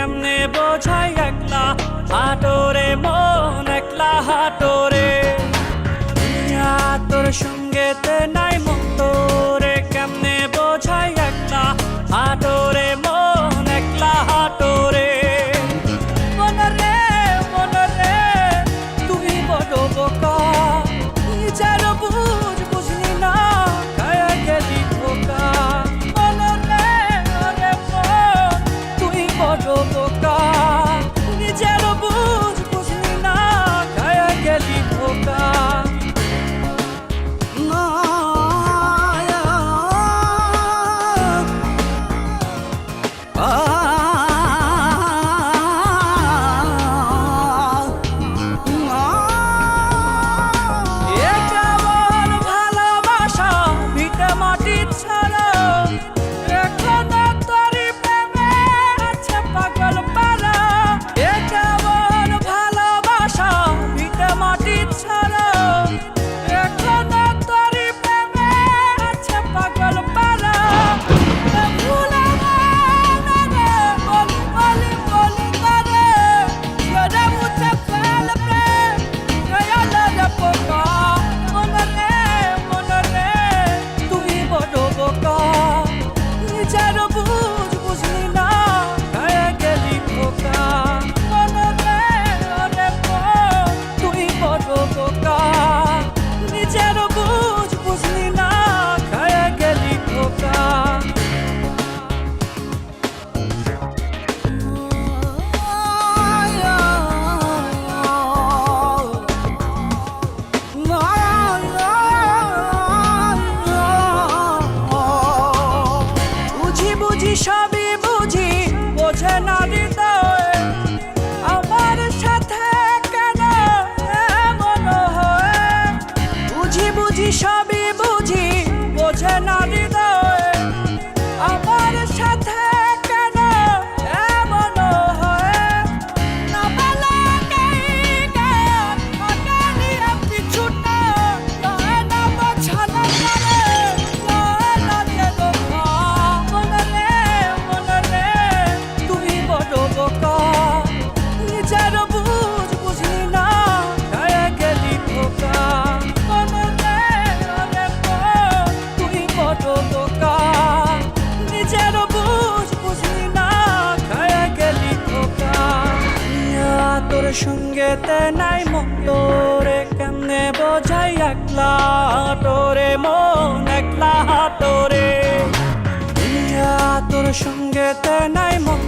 কেমনে বোঝাই একলা হাটোরে মন একলা হাটোরে তোর সঙ্গেতে নাই মন তোরে কেমনে বোঝাই একলা হাটোরে মন একলা হাটোরে মনরে মনরে তুই বড় বোকা নিজের বুঝ বুঝলি না গায়ে গেলি ধোকা মনরে ওরে মন তুই বড় বোকা নিজের বুঝ বুঝলি না গায়ে গেলি ধোকা সবই বুঝি বোঝে না হৃদয় আমার সাথে কেন এমন হয় বুঝি বুঝি সবই বুঝি বোঝে না হৃদয় আমার সাথে কেন এমন হয় না বলা কিছু না না বোঝানো নিজের বুঝ বুঝলি না গায়ে গেলি ধোকা মনরে ওরে তুই বড় বোকা নিজের বুঝ বুঝলি না গায়ে গেলি ধোকা তোর সঙ্গেতে নাই মন তোরে কেমনে বোঝাই একলা তোরে মন একলা তোরে তোর সঙ্গেতে নাই মন